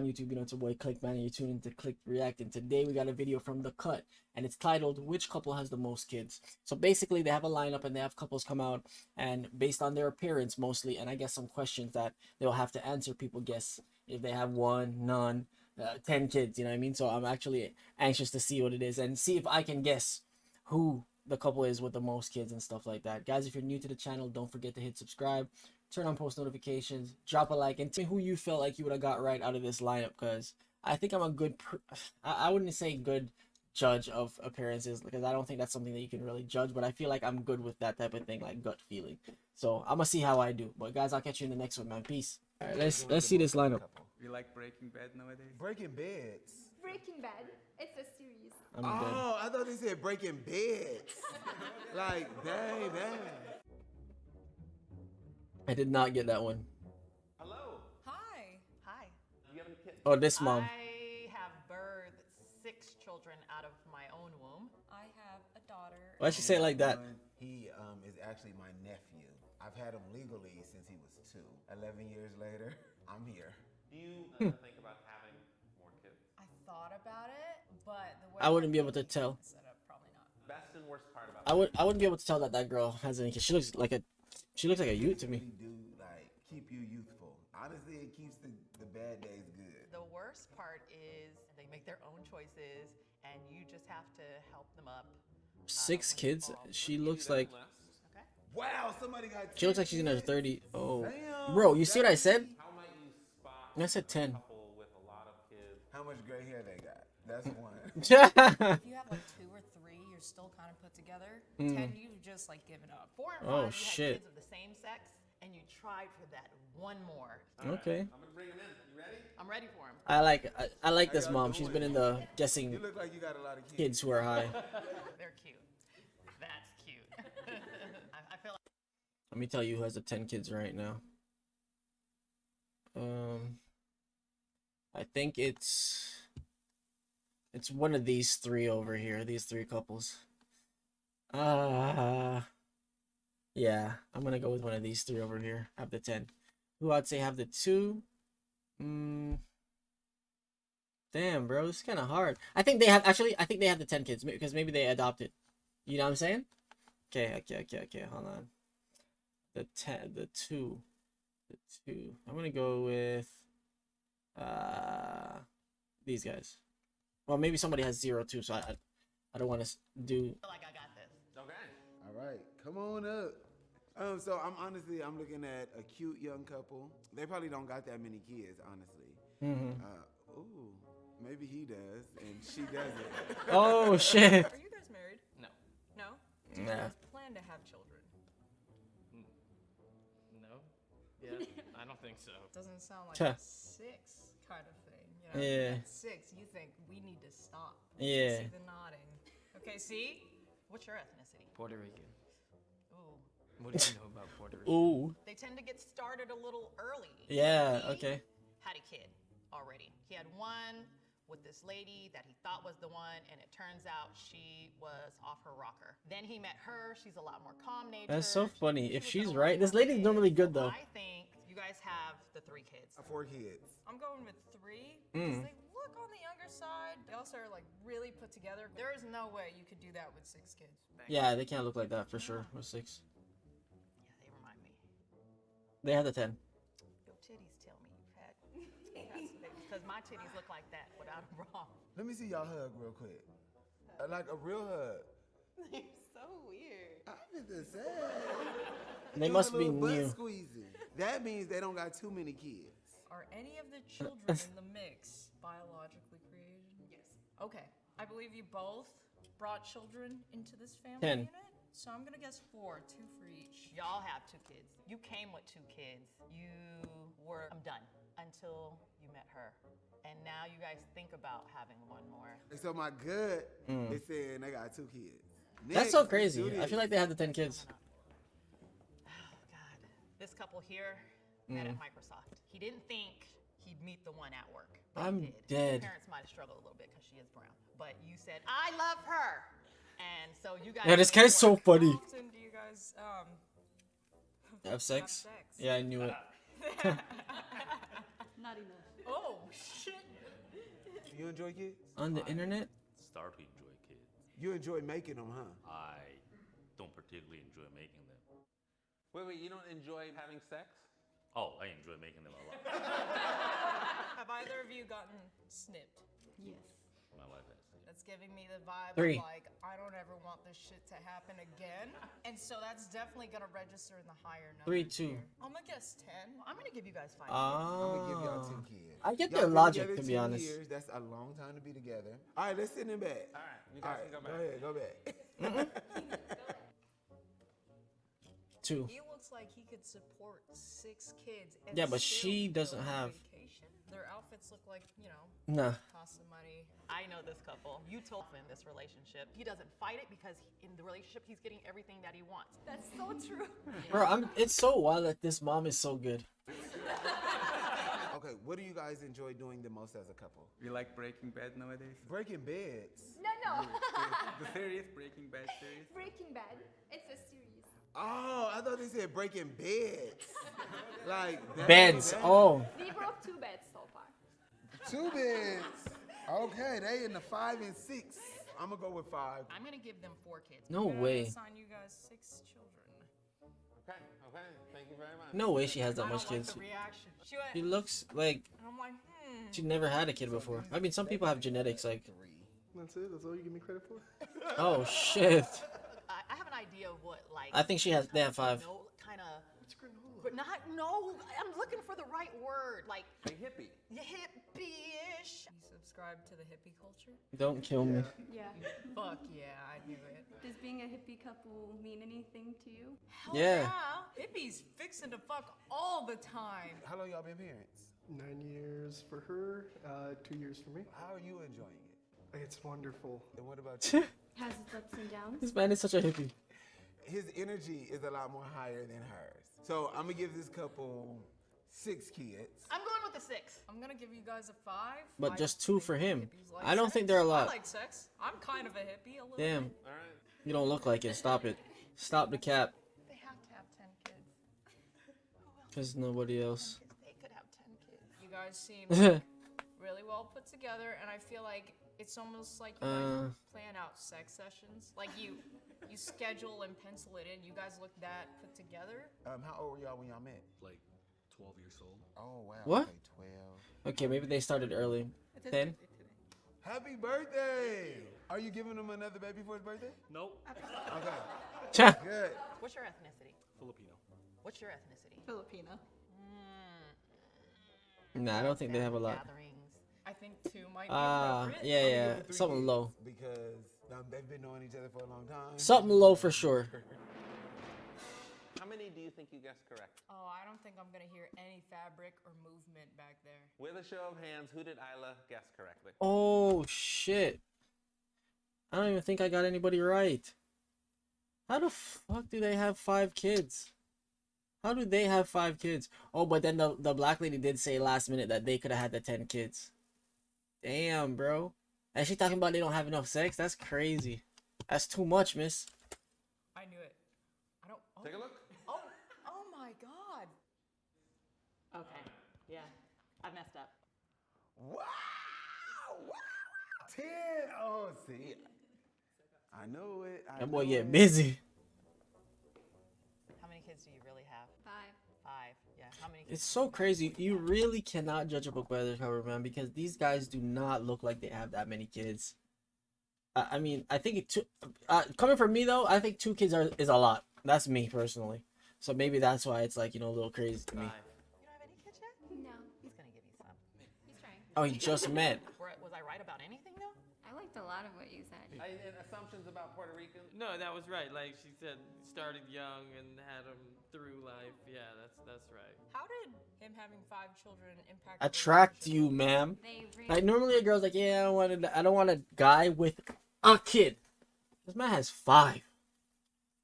YouTube? You know, it's your boy Clickman, and you're tuning into Click React. And today we got a video from The Cut, and it's titled "Which Couple Has the Most Kids?" So basically, they have a lineup and they have couples come out, and based on their appearance mostly, and I guess some questions that they'll have to answer, people guess if they have one, none, 10 kids. You know what I mean? So I'm actually anxious to see what it is and see if I can guess who the couple is with the most kids and stuff like that. Guys, if you're new to the channel, don't forget to hit subscribe, turn on post notifications, drop a like, and tell me who you felt like you would have got right out of this lineup, because I think I'm a good I wouldn't say good judge of appearances, because I don't think that's something that you can really judge, but I feel like I'm good with that type of thing, like gut feeling. So I'm gonna see how I do. But guys, I'll catch you in the next one, man. Peace. All right, let's see this lineup. You like Breaking Bad nowadays? Breaking Beds. Breaking Bad. It's a series. I'm good. Oh, I thought they said Breaking Beds. Like, dang. I did not get that one. Hello. Hi. Hi. Do you have any kids? Oh, this mom. I have birthed 6 children out of my own womb. I have a daughter. Why'd she say it like that? He is actually my nephew. I've had him legally since he was 2. 11 years later, I'm here. Do you think about having more kids? I thought about it, but the way I wouldn't be able to tell. set up, probably not. Best and worst part about I wouldn't be able to tell that that girl has any kids. She looks like a youth to me. Really do like keep you youthful. Honestly, it keeps the bad days good. The worst part is they make their own choices, and you just have to help them up. 6 kids. She looks like Okay. Wow, somebody got. she looks like she's in her 30s. Oh, Damn, bro, you see what I said? how might you spot I said 10. a couple with a lot of kids? How much gray hair they got? That's one. If you have like 2 or 3, you're still kind of put together. 10, you've just like given up. 4 and 5, Oh, you shit. had kids of the same sex, and you tried for that one more. Okay. I'm gonna bring them in. You ready? I'm ready for him. I like this mom. She's been in the guessing You look like you got a lot of kids. kids who are high. They're cute. That's cute. I feel like Let me tell you who has the 10 kids right now. I think it's one of these 3 over here. These 3 couples. Yeah, I'm gonna go with one of these 3 over here. Have the 10. Who I'd say have the 2? Damn, bro, it's kind of hard. I think they have the 10 kids because maybe they adopted. You know what I'm saying? Okay. Hold on. The 2. I'm gonna go with these guys. Well, maybe somebody has 0 too, so I don't want to do. like I got this. Okay. All right, come on up. So I'm looking at a cute young couple. They probably don't got that many kids, honestly. Ooh, maybe he does and she doesn't. Oh shit. Are you guys married? No. No? Do you Nah. guys plan to have children? No. Yeah. I don't think so. Doesn't sound like Huh. a 6 kind of thing. You know, Yeah. at 6, you think we need to stop. Yeah. See the nodding. Okay, see? What's your ethnicity? Puerto Rican. Ooh. What do you know about Puerto Rico? Ooh. They tend to get started a little early. Yeah. He Okay. had a kid already. He had one with this lady that he thought was the one, and it turns out she was off her rocker. Then he met her. She's a lot more calm natured. That's so funny. She If was she's gonna right, want this more lady's normally kids. good though. I think you guys have the 3 kids. 4 kids. I'm going with 3 because they look on the younger side. They also are like really put together. There is no way you could do that with 6 kids. Yeah, they can't look like that for sure. With 6, Yeah, they remind me. they have the 10. Your titties tell me you've had because my titties look like that without a bra. Let me see y'all hug real quick. Like a real hug. You're so weird. I'm just saying. They Do must a be little butt new. squeezing. That means they don't got too many kids. Are any of the children in the mix biologically created? Yes. Okay. I believe you both brought children into this family 10. unit. So I'm gonna guess 4, 2 for each. Y'all have 2 kids. You came with 2 kids. You were done until you met her. And now you guys think about having one more. And so my gut is saying they got 2 kids. That's Next, so let's crazy. do I this. feel like they have the 10 kids. Oh God. This couple here met at Microsoft. He didn't think he'd meet the one at work. But he I'm did. dead. Parents might have struggled a little bit because she is brown. But you said, I love her. And so you guys. Yeah, this made it guy's so work. funny. How often do you guys Have sex? Yeah, I knew it. Not enough. Oh shit! You enjoy kids? On the internet? Start to enjoy kids. You enjoy making them, huh? I don't particularly enjoy making them. Wait, you don't enjoy having sex? Oh, I enjoy making them a lot. Have either of you gotten snipped? Yes. My wife has. That's giving me the vibe 3. of like, I don't ever want this shit to happen again. And so that's definitely gonna register in the higher numbers. 3, 2. here. I'm gonna guess 10. I'm gonna give you guys 5. I'm gonna give y'all 10 kids. I get Y'all their been logic, together to be 10 honest. Years. That's a long time to be together. All right, let's send him back. All right, you All guys right, can go go back. ahead, go back. 2. He looks like he could support 6 kids. And Yeah, but still she go doesn't on have- vacation. Their outfits look like, you know, Nah. cost some money. I know this couple. You told him in this relationship. He doesn't fight it because in the relationship he's getting everything that he wants. That's so true. Bro, it's so wild that this mom is so good. Okay, what do you guys enjoy doing the most as a couple? We like Breaking Bad nowadays. Breaking beds. No. The series, Breaking Bad series. Breaking Bad. It's a series. Oh, I thought they said breaking beds. Like that- Beds. that- Oh. We broke 2 beds so far. 2 beds. Okay, they in the 5 and 6. I'm gonna go with 5. I'm gonna give them 4 kids. No I'm gonna way. assign you guys 6 children. Okay, thank you very much. No way she has that I much don't like kids. the reaction. She went, She looks like and I'm like, she never had a kid before. I mean, some people have genetics like. That's it? That's all you give me credit for? Oh shit. I have an idea of what like. I think they have 5. No, kind of. But not no. I'm looking for the right word. Like A hippie. hippie-ish. You subscribe to the hippie culture? Don't kill me. Yeah. Fuck yeah, I knew it. Does being a hippie couple mean anything to you? Hell Yeah. Hippies fixing to fuck all the time. How long y'all been parents? 9 years for her, 2 years for me. How are you enjoying it? It's wonderful. And what about you? Has its ups and downs. This man is such a hippie. His energy is a lot more higher than hers. So I'm gonna give this couple 6 kids. I'm going with the 6. I'm gonna give you guys a 5. But I just don't 2 think for him. hippies like I don't sex. think they're a lot. I like sex. I'm kind of a hippie. A little Damn. bit. All right. You don't look like it. Stop it. Stop the cap. They have to have 10 kids. Cause nobody else. They could have 10 kids. You guys seem really well put together, and I feel like it's almost like you guys plan out sex sessions. Like you schedule and pencil it in. You guys look that put together. How old were y'all when y'all met? Like 12 years old. Oh wow. What? Okay, 12. Okay, maybe they started early. 10. Happy birthday! Are you giving him another baby for his birthday? Nope. Okay. Cha. Good. What's your ethnicity? Filipino. What's your ethnicity? Filipino. Nah, I don't think they have a lot. Gatherings. I think 2 might be Ah, appropriate. yeah, I'm yeah. giving 3 Something kids low. Because they've been knowing each other for a long time. Something low for sure. How many do you think you guessed correct? Oh, I don't think I'm gonna hear any fabric or movement back there. With a show of hands, who did Isla guess correctly? Oh shit. I don't even think I got anybody right. How the fuck do they have 5 kids? How do they have 5 kids? Oh, but then the black lady did say last minute that they could have had the 10 kids. Damn, bro. And she talking about they don't have enough sex? That's crazy. That's too much, miss. I knew it. I don't. Oh, Take a look. oh my god. Okay. Yeah. I messed up. Wow! Wow! 10. Oh, see. I know it. That boy know get it. busy. How many kids do you really have? 5. 5. Yeah. How many kids? It's so crazy. You really cannot judge a book by their cover, man, because these guys do not look like they have that many kids. I mean, I think coming from me though, I think 2 kids is a lot. That's me personally. So maybe that's why it's like, you know, a little crazy to me. 5. You don't have any kids yet? No. He's gonna give you some. He's trying. Oh, he just met. Was I right about anything though? I liked a lot of what you said. And assumptions about Puerto Rican? No, that was right. Like she said, started young and had them through life. Yeah, that's right. How did him having 5 children impact? Attract your you, ma'am. They Like normally a girl's like, yeah, I don't want a guy with a kid. This man has 5.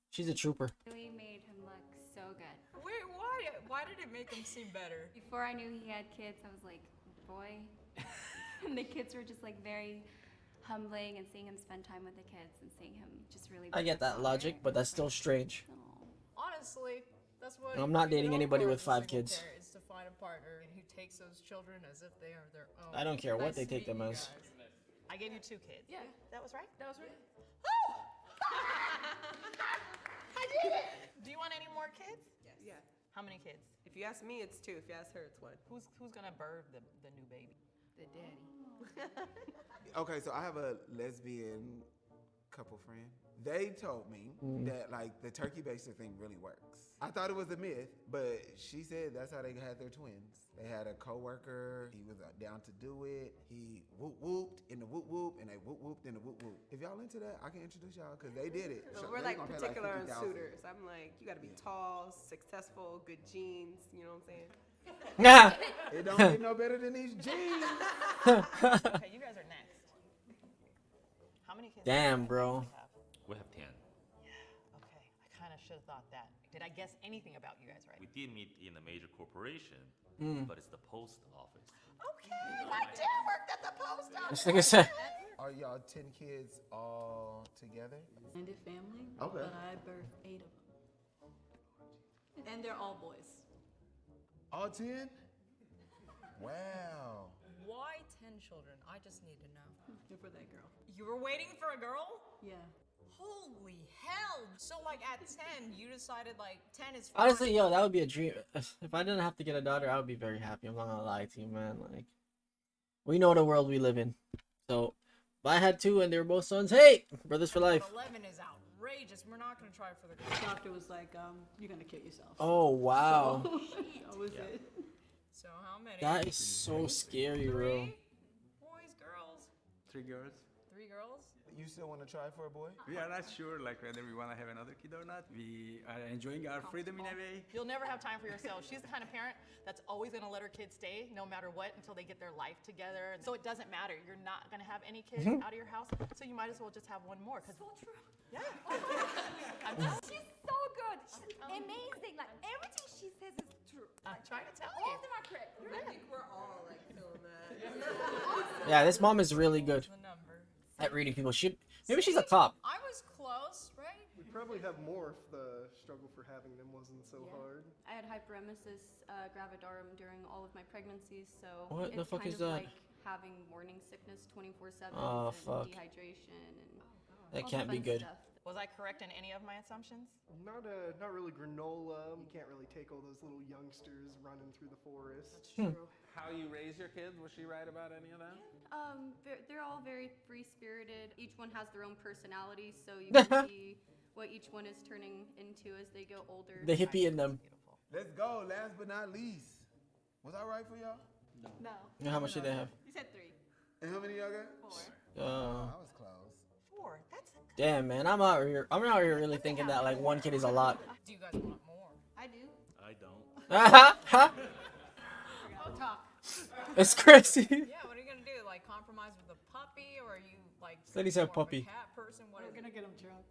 She's a trooper. really made him look so good. Wait, why? Why did it make him seem better? Before I knew he had kids, I was like, boy. And the kids were just like very humbling, and seeing him spend time with the kids and seeing him just really. I be get a that father. logic, but that's still strange. Aw. Honestly, that's what. I'm not you dating go anybody for with as a 5 single kids. parent, is to find a partner who takes those children as if they are their own. I don't care what Nice they to take meet them you as. guys. gave you 2 kids. Yeah. That was right? That was right. Oh! I did it! Do you want any more kids? Yeah. How many kids? If you ask me, it's 2. If you ask her, it's 1. Who's gonna birth the new baby? The daddy. Okay, so I have a lesbian couple friend. They told me that like the turkey baster thing really works. I thought it was a myth, but she said that's how they had their twins. They had a coworker. He was down to do it. He whoop whooped in the whoop whoop, and they whoop whooped in the whoop whoop. If y'all into that, I can introduce y'all because they did it. So They we're like gonna pay, particular on 50,000. suitors. I'm like, you gotta be tall, successful, good genes. You know what I'm saying? Nah. It don't get no better than these jeans. Okay, you guys are next. How many kids? Damn, bro. do you have? We have 10. Okay, I kind of should have thought that. Did I guess anything about you guys right? We did meet in a major corporation, but it's the post office. Okay, my dad worked at the post office. This nigga said. Are y'all 10 kids all together? Blended family, Okay. but I birthed 8 of them. And they're all boys. All 10? Wow. Why 10 children? I just need to know. Good for that girl. You were waiting for a girl? Yeah. Holy hell! So like at 10, you decided like 10 is fine. Honestly, yo, that would be a dream. If I didn't have to get a daughter, I would be very happy. I'm not gonna lie to you, man. Like, we know the world we live in. So, if I had 2 and they were both sons, hey, brothers for life. 11 is outrageous. We're not gonna try for the The girl. doctor was like, you're gonna kill yourself. Oh wow, That was it. So how many? that is so scary, bro. 3 boys, girls. 3 girls. 3 girls. You still want to try for a boy? We are not sure like whether we want to have another kid or not. We are enjoying our freedom in a way. You'll never have time for yourself. She's the kind of parent that's always going to let her kids stay no matter what until they get their life together. So it doesn't matter. You're not going to have any kids out of your house, so you might as well just have one more. So true. Yeah. I'm telling you. She's so good. She's amazing. Like everything she says is true. I'm trying to tell All you. of them are correct. I think we're all like feeling that. Yeah, this mom is really good The number. at reading people. Maybe she's a cop. I was close, right? We'd probably have more if the struggle for having them wasn't so Yeah. hard. I had hyperemesis gravidarum during all of my pregnancies, so What the it's fuck kind is of that? like having morning sickness 24/7 Oh, and fuck. dehydration and That all the can't be fun good. stuff. Was I correct in any of my assumptions? Not really granola. You can't really take all those little youngsters running through the forest. How you raise your kids? Was she right about any of that? They're all very free-spirited. Each one has their own personality, so you can see what each one is turning into as they go older. The hippie in them. Beautiful. Let's go. Last but not least. Was I right for y'all? No. How much did they have? You said 3. And how many y'all got? 4. I was close. 4. That's a good. Damn, man, I'm out here really thinking that like 1 kid is a lot. Do you guys want more? I do. I don't. I'll talk. It's crazy. Yeah, what are you gonna do? Like compromise with a puppy, or are you like Said he said more of a puppy. cat person? What We're is gonna it? get him drunk.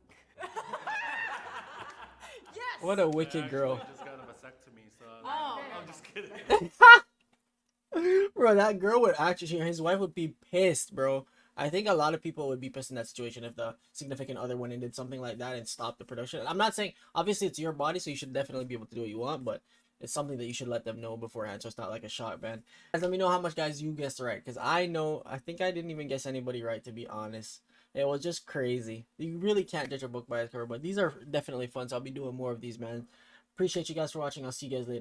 Yes. What a wicked girl. Just got a vasectomy, so Oh, I'm just kidding. Bro, that girl would actually, his wife would be pissed, bro. I think a lot of people would be pissed in that situation if the significant other went and did something like that and stopped the production. I'm not saying, obviously it's your body, so you should definitely be able to do what you want, but it's something that you should let them know beforehand, so it's not like a shock, man. Guys, let me know how much, guys, you guessed right, because I think I didn't even guess anybody right, to be honest. It was just crazy. You really can't judge a book by its cover, but these are definitely fun, so I'll be doing more of these, man. Appreciate you guys for watching. I'll see you guys later.